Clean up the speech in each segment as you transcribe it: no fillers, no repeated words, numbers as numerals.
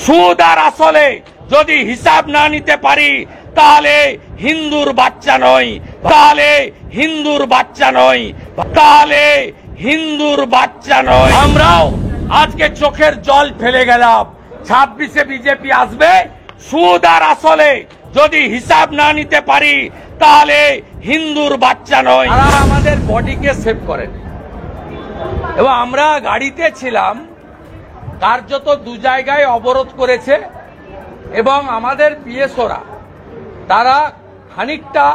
সুদ আর আসলে যদি হিসাব না নিতে পারি তাহলে হিন্দুর বাচ্চা নই, তাহলে হিন্দুর বাচ্চা নই, তাহলে হিন্দুর বাচ্চা নই। আমরাও আজকে চোখের জল ফেলে গেলাম। 26-এ বিজেপি আসবে, সুদ আর আসলে যদি হিসাব না নিতে পারি তাহলে হিন্দুর বাচ্চা নয়। তারা আমাদের বডিকে সেভ করেন এবং আমরা গাড়িতে ছিলাম, কার্যত দু জায়গায় অবরোধ করেছে এবং আমাদের পিএসওরা তারা খানিকটা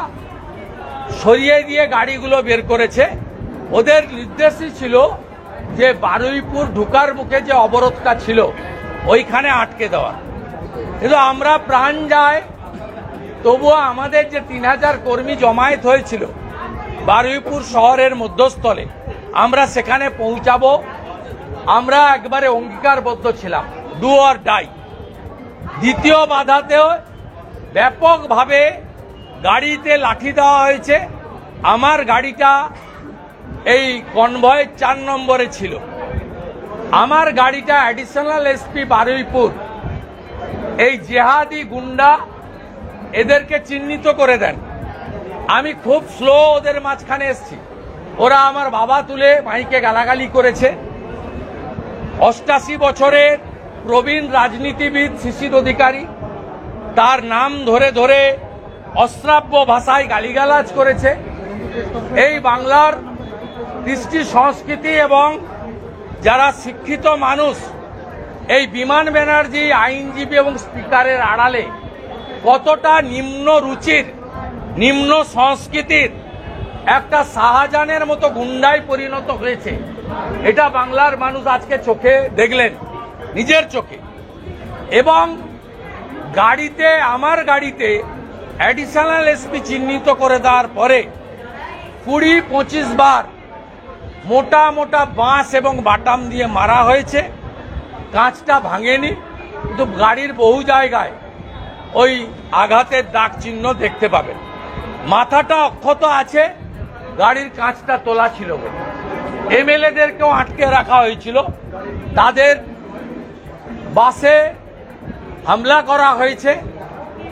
সরিয়ে দিয়ে গাড়িগুলো বের করেছে। ওদের নির্দেশই ছিল যে বারুইপুর ঢুকার মুখে যে অবরোধটা ছিল ওইখানে আটকে দেওয়া, কিন্তু আমরা প্রাণ যায় তবুও আমাদের যে 3000 কর্মী জমায়েত হয়েছিল বারুইপুর শহরের মধ্যস্থলে, আমরা সেখানে পৌঁছাবো। আমরা একবারে অঙ্গীকারবদ্ধ ছিলাম, ডু অর ডাই। দ্বিতীয় বাধাতেও ব্যাপকভাবে গাড়িতে লাঠি দেওয়া হয়েছে। আমার গাড়িটা এই কনভয় 4 নম্বরে ছিল। আমার গাড়িটা অ্যাডিশনাল এসপি বারুইপুর এই জেহাদি গুন্ডা এদেরকে চিহ্নিত করে দেন। আমি খুব স্লো ওদের মাঝখানে এসছি। ওরা আমার বাবা তুলে মাইকে গালাগালি করেছে। 88 বছরের প্রবীণ রাজনীতিবিদ শিশির অধিকারী, তার নাম ধরে ধরে অশ্রাব্য ভাষায় গালিগালাজ করেছে। এই বাংলার কৃষ্টি সংস্কৃতি এবং যারা শিক্ষিত মানুষ, এই বিমান ব্যানার্জি আইনজীবী এবং স্পিকারের আড়ালে কতটা নিম্ন রুচির, নিম্ন সংস্কৃতির একটা শাহজাহানের মতো গুন্ডায় পরিণত হয়েছে, এটা বাংলার মানুষ আজকে চোখে দেখলেন, নিজের চোখে। এবং গাড়িতে, আমার গাড়িতে অ্যাডিশনাল এসপি চিহ্নিত করে দেওয়ার পরে 20-25 বার মোটা মোটা বাঁশ এবং বাটাম দিয়ে মারা হয়েছে। কাঁচটা ভাঙেনি, কিন্তু গাড়ির বহু জায়গায় ওই আঘাতের দাগ চিহ্ন দেখতে পাবেন। মাথাটা অক্ষত আছে, গাড়ির কাঁচটা তোলা ছিল বলে। এমএলএদেরকেও আটকে রাখা হয়েছিল, তাদের বাসে হামলা করা হয়েছে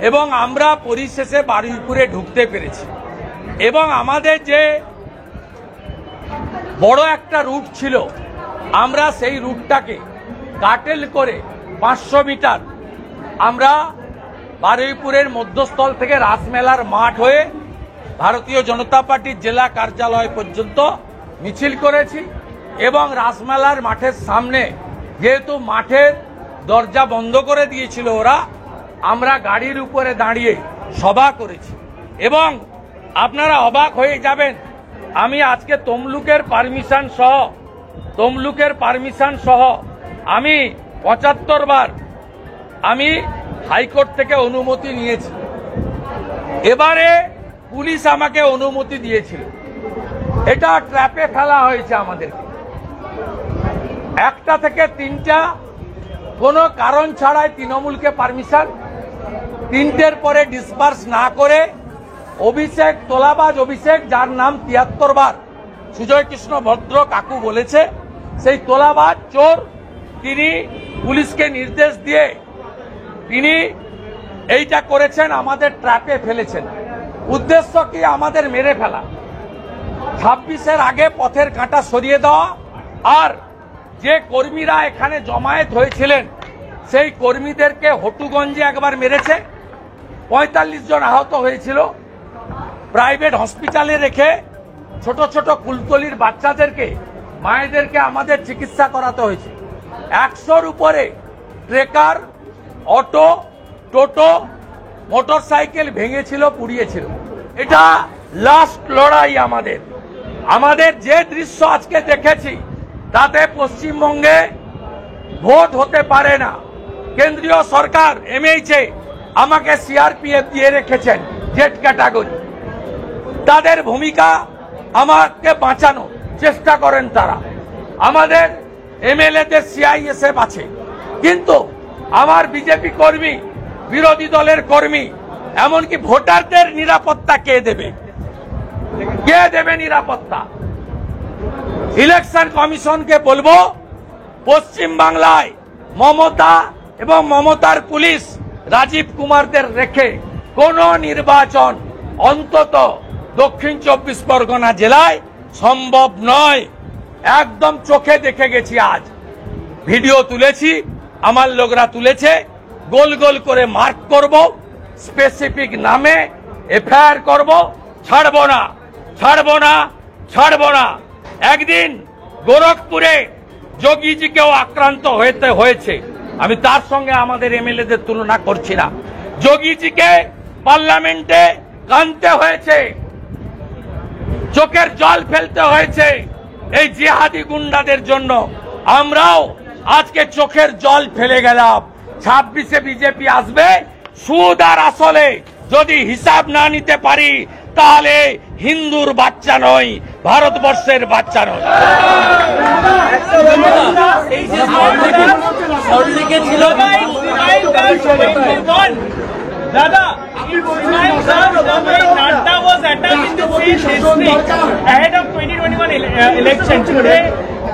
এবং আমরা পরিশেষে বারুইপুরে ঢুকতে পেরেছি। এবং আমাদের যে বড় একটা রুট ছিল, আমরা সেই রুটটাকে কাটেল করে 500 মিটার আমরা বারুইপুরের মধ্যস্থল থেকে রাসমেলার মাঠ হয়ে ভারতীয় জনতা পার্টির জেলা কার্যালয় পর্যন্ত মিছিল করেছি। এবং রাসমেলার মাঠের সামনে, যেহেতু মাঠের দরজা বন্ধ করে দিয়েছিল ওরা, আমরা গাড়ির উপরে দাঁড়িয়ে সভা করেছি। এবং আপনারা অবাক হয়ে যাবেন, আমি আজকে তমলুকের পারমিশন সহ আমি 75 বার আমি হাইকোর্ট থেকে অনুমতি নিয়েছি। এবারে পুলিশ আমাকে অনুমতি দিয়েছিল। এটা ট্র্যাপে ফেলা হয়েছে আমাদেরকে। 1টা থেকে 3টা কোনো কারণ ছাড়াই তৃণমূলকে পারমিশন, 3টের পরে ডিসপার্স না করে অভিষেক, তোলাবাজ অভিষেক, যার নাম 73 বার সুজয় কৃষ্ণ ভদ্র কাকু বলেছে, সেই তোলাবাজ চোর, তিনি পুলিশকে নির্দেশ দিয়ে তিনি এইটা করেছেন, আমাদের ট্র্যাপে ফেলেছেন। উদ্দেশ্য কি? আমাদের মেরে ফেলা। 26-এর আগে পথের কাঁটা সরিয়ে দেওয়া। আর যে কর্মীরা এখানে জমায়েত হয়েছিলেন সেই কর্মীদেরকে হটুগঞ্জে একবার মেরেছে, 45 জন আহত হয়েছিল। প্রাইভেট হসপিটালে রেখে ছোট ছোট কুলতলির বাচ্চাদেরকে, মায়েদেরকে আমাদের চিকিৎসা করাতে হয়েছে। 100-র উপরে ট্রেকার, অটো, টোটো, মোটরসাইকেল ভেঙেছিল, পুড়িয়েছিল। এটা লাস্ট লড়াই আমাদের। আমাদের যে দৃশ্য আজকে দেখেছি তাতে পশ্চিমবঙ্গে ভোট হতে পারে না। কেন্দ্রীয় সরকার এমএইচে আমাকে সিআরপিএফ দিয়ে রেখেছেন, জেড ক্যাটাগরি। তাদের ভূমিকা, আমাকে বাঁচানো চেষ্টা করেন তারা। আমাদের এমএলএদের সিআইএসএফ আছে, কিন্তু আমার বিজেপি কর্মী, বিরোধী দলের কর্মী, এমনকি ভোটারদের নিরাপত্তা কে দেবে? কে দেবে নিরাপত্তা? ইলেকশন কমিশনকে বলবো, পশ্চিম বাংলায় মমতা এবং মমতার পুলিশ রাজীব কুমারদের রেখে কোন নির্বাচন অন্তত দক্ষিণ 24 পরগনা জেলায় সম্ভব নয়। একদম চোখে দেখে গেছি, আজ ভিডিও তুলেছি, আমার লোকরা তুলেছে। গোল গোল করে মার্ক করব, স্পেসিফিক নামে এফআইআর করব, ছাড়বো না, ছাড়বো না, ছাড়বো না। একদিন গোরখপুরে যোগীজিকেও আক্রান্ত হয়েছে, আমি তার সঙ্গে আমাদের এমএলএদের তুলনা করছি না। যোগীজিকে পার্লামেন্টে কাঁদতে হয়েছে, চোখের জল ফেলতে হয়েছে এই জিহাদি গুন্ডাদের জন্য। আমরাও আজকে চোখের জল ফেলে গেলাম। 26-এ বিজেপি আসবে, সুদ আর আসলে যদি হিসাব না নিতে পারি তাহলে হিন্দুর বাচ্চা নয়, ভারতবর্ষের বাচ্চা নয়। Dada, Nanda was attacked in the same district ahead of 2021 election. Today,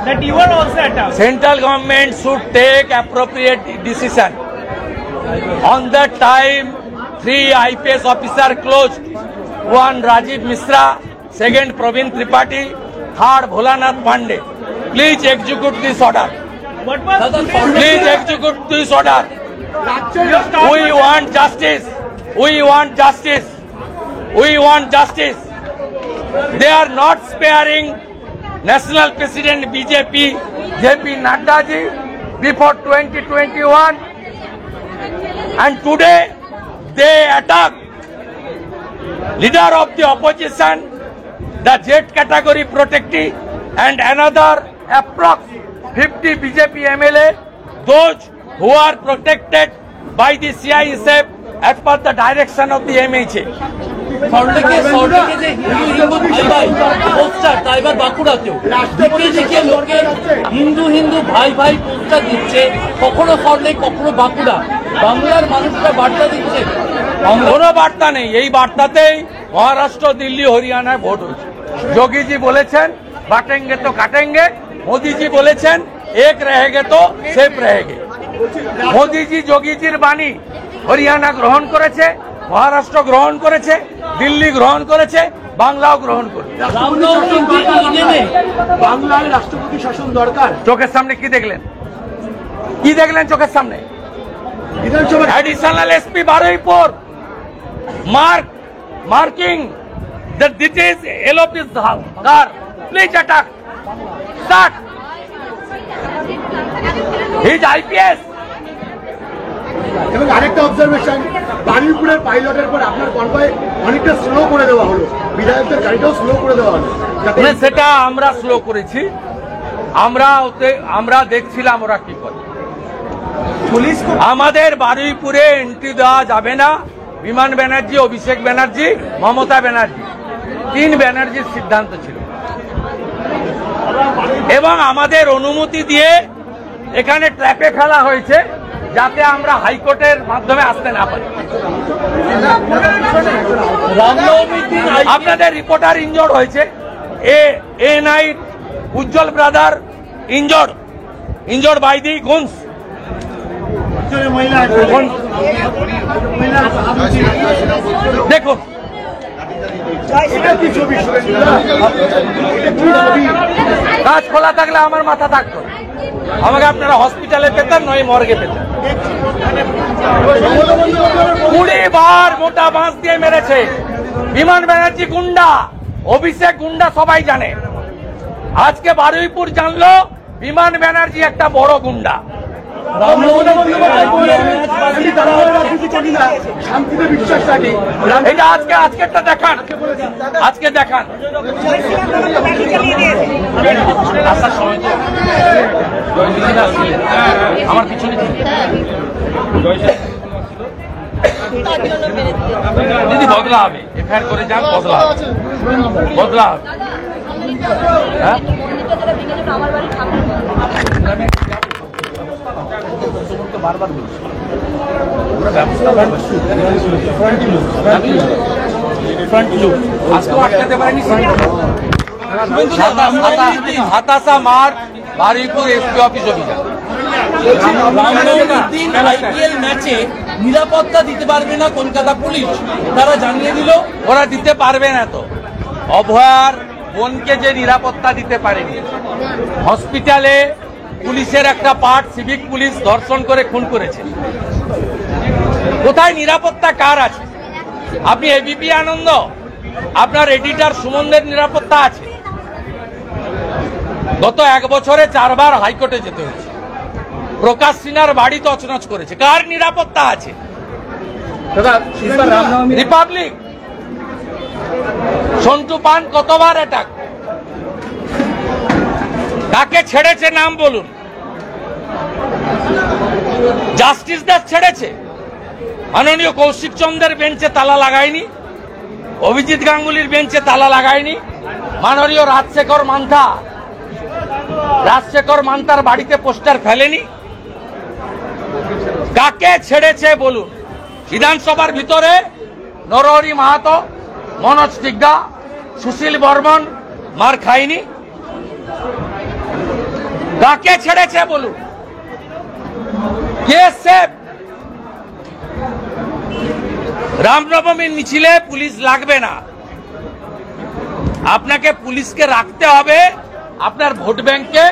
that you were also attacked. Central government should take appropriate decision. On that time, 3 IPS officers closed. 1 Rajiv Misra, 2nd Praveen Tripathi, 3rd Bholanath Pandey. Please execute this order. What was Please execute this order. We want justice. We want justice. We want justice. They are not sparing National President BJP, JP Nadda ji, before 2021. And today they attack leader of the opposition, the Z category protectee, and another approx 50 BJP MLA, those who are protected by the CISF as per the direction of the MHA. সরলেকে যে হিন্দু ভাই ভাই poster তা এবার বাঁকুড়াতেও দিকে লোকে হিন্দু ভাই ভাই poster দিচ্ছে, কখনো সরলেক কখনো বাঁকুড়া। বাংলার মানুষরা বার্তা দিচ্ছে, কোনো বার্তা নেই। এই বার্তাতেই মহারাষ্ট্র, দিল্লি, হরিয়ানায় ভোট হয়েছে। যোগীজি বলেছেন বাটেঙ্গে তো কাটেঙ্গে, মোদীজি বলেছেন এক রহেগে তো সেফ রহেগে। মোদীজি যোগীজির বাণী হরিয়ানা গ্রহণ করেছে, মহারাষ্ট্র গ্রহণ করেছে, দিল্লি গ্রহণ করেছে, বাংলাও গ্রহণ করেছে। বাংলায় রাষ্ট্রপতি শাসন দরকার। চোখের সামনে কি দেখলেন? কি দেখলেন চোখের সামনে? Additional SP Baruipur marking that this is LOP's car. Please attack. Start. He is IPS. এবং আরেকটা অবজারভেশন, বারুইপুরের পাইলটের পর আপনার কনভয় অনেকটা স্লো করে দেওয়া হলো, বিধায়কদের গাড়িটাও স্লো করে দেওয়া হলো। সেটা আমরা স্লো করেছি, আমরা দেখছিলাম ওরা কি করে। পুলিশ আমাদের বারুইপুরে এন্ট্রি দেওয়া যাবে না। বিমান ব্যানার্জি, অভিষেক ব্যানার্জি, মমতা ব্যানার্জি, 3 ব্যানার্জির সিদ্ধান্ত ছিল এবং আমাদের অনুমতি দিয়ে এখানে ট্র্যাপে ফেলা হয়েছে যাতে আমরা হাইকোর্টের মাধ্যমে আসতে না পারি। আপনাদের রিপোর্টার ইনজোর্ড হয়েছে, ANI Ujjwal brother injured by the guns. দেখুন কাজ খোলা থাকলে আমার মাথা থাকতো, আমাকে আপনারা হসপিটালে পেতেন, নয় মর্গে পেতেন। 20 বার মোটা বাঁশ দিয়ে মেরেছে। বিমান ব্যানার্জি গুন্ডা, অভিষেক গুন্ডা, সবাই জানে। আজকে বারুইপুর জানলো বিমান ব্যানার্জি একটা বড় গুন্ডা। শান্তিতে বিশ্বাস রাখি। এটা আজকেরটা দেখান, আজকে দেখান। আসার সময় তো আমার পিছনে দিদি বদলা হবে, এফআইআর করে যান, বদলা হবে, বদলা হবে। হ্যাঁ বারবার বলছি আজকেও আটকাতে পারেনি। 27 মার্চ বারুইপুর এসপি অফিস অভিযান। রামনবমীর দিন আইপিএল ম্যাচে নিরাপত্তা দিতে পারবে না কলকাতা পুলিশ, তারা জানিয়ে দিল। ওরা দিতে পারবে না তো। অভয়ার বোনকে যে নিরাপত্তা দিতে পারেনি, হসপিটালে পুলিশের একটা পার্ট সিভিক পুলিশ ধর্ষণ করে খুন করেছে, কোথায় নিরাপত্তা কার আছে? আপনি এবিপি আনন্দ, আপনার এডিটর সুমনদের নিরাপত্তা আছে? গত 1 বছরে 4 বার হাইকোর্টে যেতে হয়েছে। প্রকাশ সিনহার বাড়ি তছনছ করেছে, কার নিরাপত্তা আছে? রিপাবলিক। সন্টু পান কতবার অ্যাটাক, কাকে ছেড়েছে নাম বলুন? জাস্টিস দাস ছেড়েছে, মাননীয় কৌশিক চন্দ্রের বেঞ্চে তালা লাগায়নি, অভিজিৎ গাঙ্গুলির বেঞ্চে তালা লাগায়নি, মাননীয় রাজশেখর মান্তার বাড়িতে পোস্টার ফেলেনি। কাকে ছেড়েছে বলুন? বিধানসভার ভিতরে নরহরি মাহাতো, মনোজ তিগ্গা, সুশীল বর্মন মার খায়নি। কাকে ছেড়েছে বলুন? কে সেফ? রামনবমীর মিছিলে পুলিশ লাগবে না, আপনাকে পুলিশকে রাখতে হবে আপনার ভোট ব্যাংককে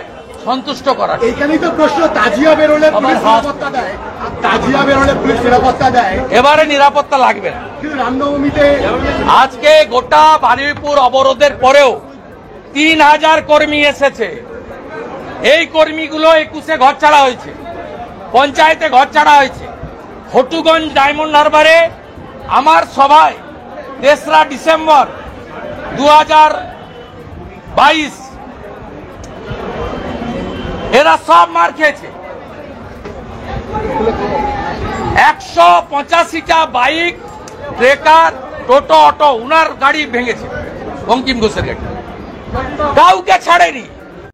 সন্তুষ্ট করার। এইখানেই তো প্রশ্ন, তাজিয়া বেরোলে পুলিশ নিরাপত্তা দেয়, তাজিয়া বেরোলে পুলিশ নিরাপত্তা দেয়, এবারে নিরাপত্তা লাগবে না। কিন্তু রামনবমীতে আজকে গোটা বারুইপুর অবরোধের পরেও 3000 কর্মী এসেছে। এই কর্মীগুলো 21-এ ঘর ছাড়া হয়েছে, পঞ্চায়েতে ঘর ছাড়া হয়েছে। হটুগঞ্জ ডায়মন্ড হারবারে আমার সভায় 3রা ডিসেম্বর 2022 এরা সব মার খেয়েছে। 185টা বাইক, ট্রেকার, টোটো, অটো, উনার গাড়ি ভেঙেছে, বঙ্কিম ঘোষের গাড়ি, কাউকে ছাড়েনি।